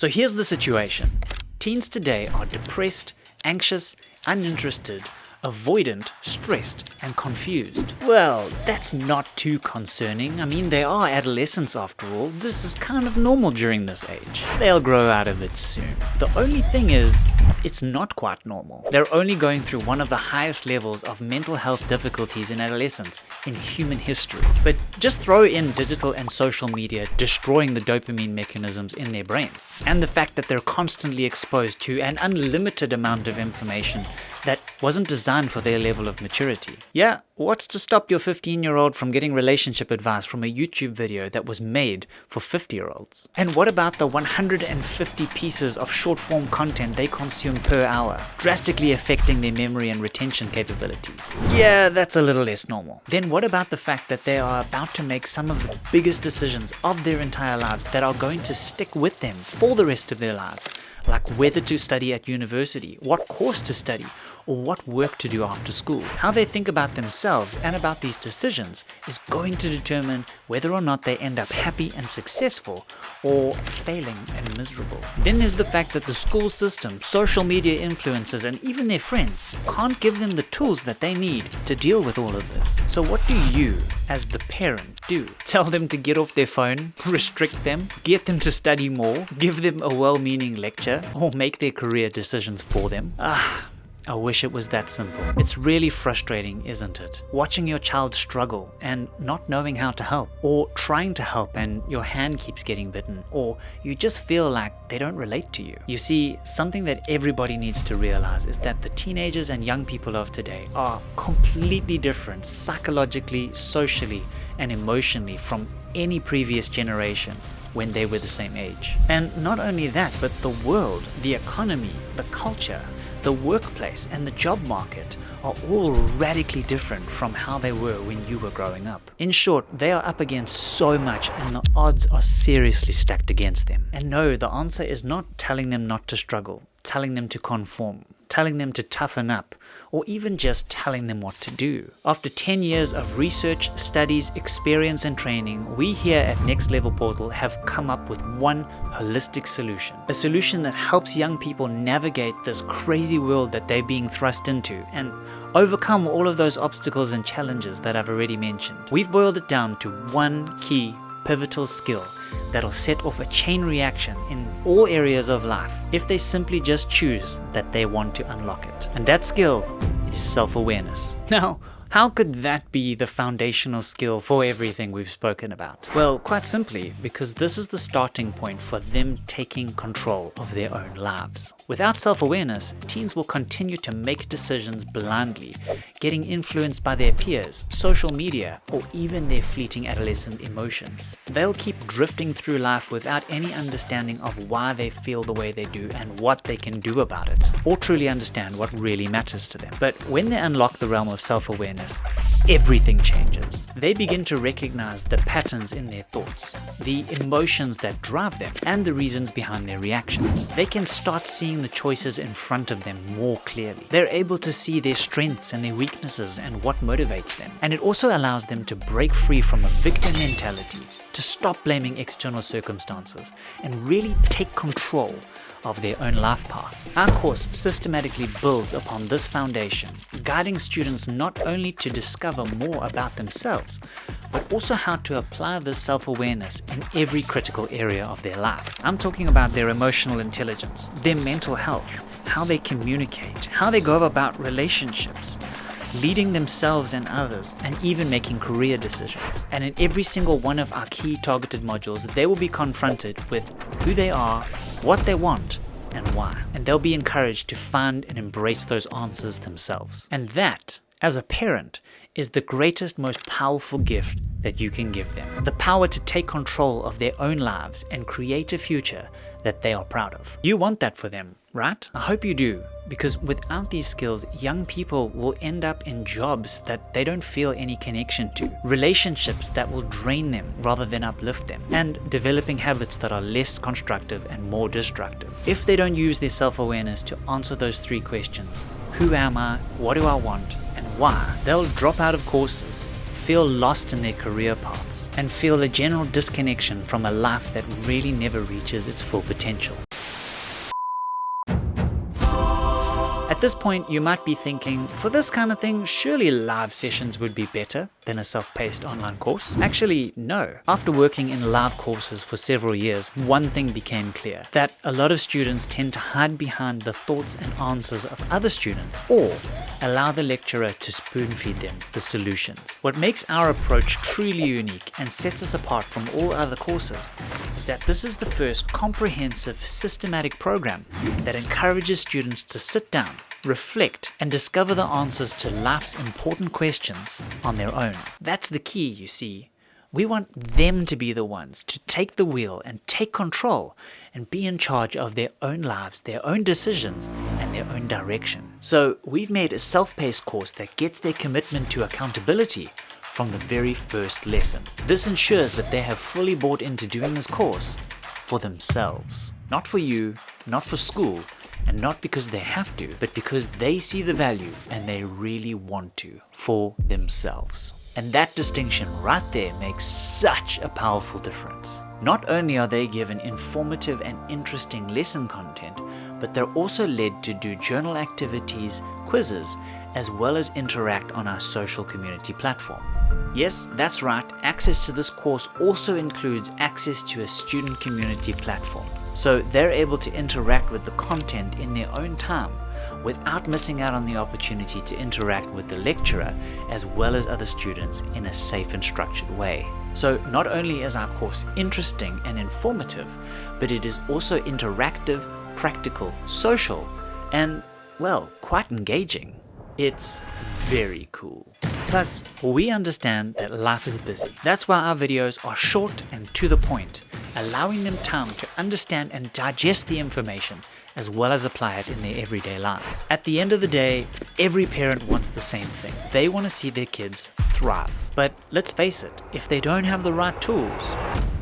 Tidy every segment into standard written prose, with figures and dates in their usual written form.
So here's the situation. Teens today are depressed, anxious, uninterested, avoidant, stressed, and confused. Well, that's not too concerning. I mean, they are adolescents after all. This is kind of normal during this age. They'll grow out of it soon. The only thing is, it's not quite normal. They're only going through one of the highest levels of mental health difficulties in adolescence in human history. But just throw in digital and social media destroying the dopamine mechanisms in their brains, and the fact that they're constantly exposed to an unlimited amount of information that wasn't designed for their level of maturity. Yeah, what's to stop your 15-year-old from getting relationship advice from a YouTube video that was made for 50-year-olds? And what about the 150 pieces of short-form content they consume per hour, drastically affecting their memory and retention capabilities? Yeah, that's a little less normal. Then what about the fact that they are about to make some of the biggest decisions of their entire lives that are going to stick with them for the rest of their lives? Like whether to study at university, what course to study, or what work to do after school. How they think about themselves and about these decisions is going to determine whether or not they end up happy and successful or failing and miserable. Then there's the fact that the school system, social media influencers, and even their friends can't give them the tools that they need to deal with all of this. So what do you, as the parent, do? Tell them to get off their phone, restrict them, get them to study more, give them a well-meaning lecture, or make their career decisions for them? I wish it was that simple. It's really frustrating, isn't it? Watching your child struggle and not knowing how to help, or trying to help and your hand keeps getting bitten, or you just feel like they don't relate to you. You see, something that everybody needs to realize is that the teenagers and young people of today are completely different psychologically, socially, and emotionally from any previous generation when they were the same age. And not only that, but the world, the economy, the culture, the workplace, and the job market are all radically different from how they were when you were growing up. In short, they are up against so much and the odds are seriously stacked against them. And no, the answer is not telling them not to struggle, telling them to conform, telling them to toughen up, or even just telling them what to do. After 10 years of research, studies, experience, and training, we here at Next Level Portal have come up with one holistic solution. A solution that helps young people navigate this crazy world that they're being thrust into and overcome all of those obstacles and challenges that I've already mentioned. We've boiled it down to one key pivotal skill that'll set off a chain reaction in all areas of life if they simply just choose that they want to unlock it. And that skill is self-awareness. Now, how could that be the foundational skill for everything we've spoken about? Well, quite simply, because this is the starting point for them taking control of their own lives. Without self-awareness, teens will continue to make decisions blindly, getting influenced by their peers, social media, or even their fleeting adolescent emotions. They'll keep drifting through life without any understanding of why they feel the way they do and what they can do about it, or truly understand what really matters to them. But when they unlock the realm of self-awareness, everything changes. They begin to recognize the patterns in their thoughts, the emotions that drive them, and the reasons behind their reactions. They can start seeing the choices in front of them more clearly. They're able to see their strengths and their weaknesses and what motivates them. And it also allows them to break free from a victim mentality, to stop blaming external circumstances, and really take control of their own life path. Our course systematically builds upon this foundation, guiding students not only to discover more about themselves, but also how to apply this self-awareness in every critical area of their life. I'm talking about their emotional intelligence, their mental health, how they communicate, how they go about relationships, leading themselves and others, and even making career decisions. And in every single one of our key targeted modules, they will be confronted with who they are, what they want, and why. And they'll be encouraged to find and embrace those answers themselves. And that, as a parent, is the greatest, most powerful gift that you can give them. The power to take control of their own lives and create a future that they are proud of. You want that for them, right? I hope you do, because without these skills, young people will end up in jobs that they don't feel any connection to, relationships that will drain them rather than uplift them, and developing habits that are less constructive and more destructive. If they don't use their self-awareness to answer those three questions, who am I, what do I want, and why, they'll drop out of courses, feel lost in their career paths, and feel a general disconnection from a life that really never reaches its full potential. this point, you might be thinking, for this kind of thing, surely live sessions would be better than a self-paced online course? Actually, no. After working in live courses for several years, one thing became clear, that a lot of students tend to hide behind the thoughts and answers of other students, or allow the lecturer to spoon-feed them the solutions. What makes our approach truly unique and sets us apart from all other courses is that this is the first comprehensive, systematic program that encourages students to sit down, reflect, and discover the answers to life's important questions on their own. That's the key, you see. We want them to be the ones to take the wheel and take control and be in charge of their own lives, their own decisions, and their own direction. So we've made a self-paced course that gets their commitment to accountability from the very first lesson. This ensures that they have fully bought into doing this course for themselves. Not for you, not for school, and not because they have to, but because they see the value and they really want to for themselves. And that distinction right there makes such a powerful difference. Not only are they given informative and interesting lesson content, but they're also led to do journal activities, quizzes, as well as interact on our social community platform. Yes, that's right, access to this course also includes access to a student community platform. So they're able to interact with the content in their own time without missing out on the opportunity to interact with the lecturer as well as other students in a safe and structured way. So not only is our course interesting and informative, but it is also interactive, practical, social, and, well, quite engaging. It's very cool. Plus, we understand that life is busy. That's why our videos are short and to the point, allowing them time to understand and digest the information as well as apply it in their everyday lives. At the end of the day, every parent wants the same thing. They want to see their kids thrive. But let's face it, if they don't have the right tools,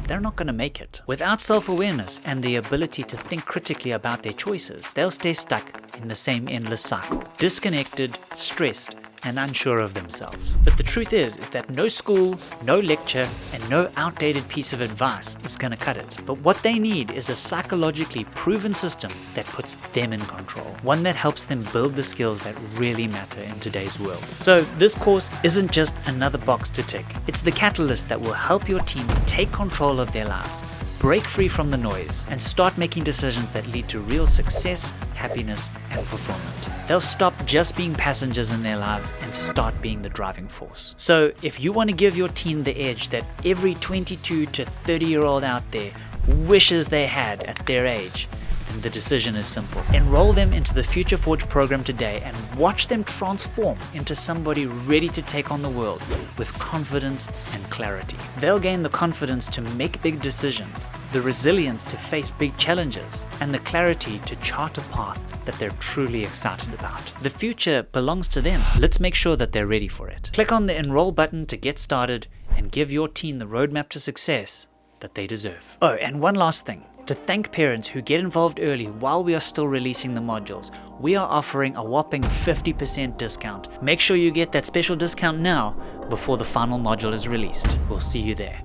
they're not going to make it. Without self-awareness and the ability to think critically about their choices, they'll stay stuck in the same endless cycle, disconnected, stressed, and unsure of themselves. But the truth is that no school, no lecture, and no outdated piece of advice is gonna cut it. But what they need is a psychologically proven system that puts them in control. One that helps them build the skills that really matter in today's world. So this course isn't just another box to tick. It's the catalyst that will help your team take control of their lives, break free from the noise, and start making decisions that lead to real success, happiness, and fulfillment. They'll stop just being passengers in their lives and start being the driving force. So if you want to give your team the edge that every 22 to 30-year-old out there wishes they had at their age, then the decision is simple. Enroll them into the Future Forge program today and watch them transform into somebody ready to take on the world with confidence and clarity. They'll gain the confidence to make big decisions, the resilience to face big challenges, and the clarity to chart a path that they're truly excited about. The future belongs to them. Let's make sure that they're ready for it. Click on the enroll button to get started and give your team the roadmap to success that they deserve. Oh, and one last thing. To thank parents who get involved early while we are still releasing the modules, we are offering a whopping 50% discount. Make sure you get that special discount now before the final module is released. We'll see you there.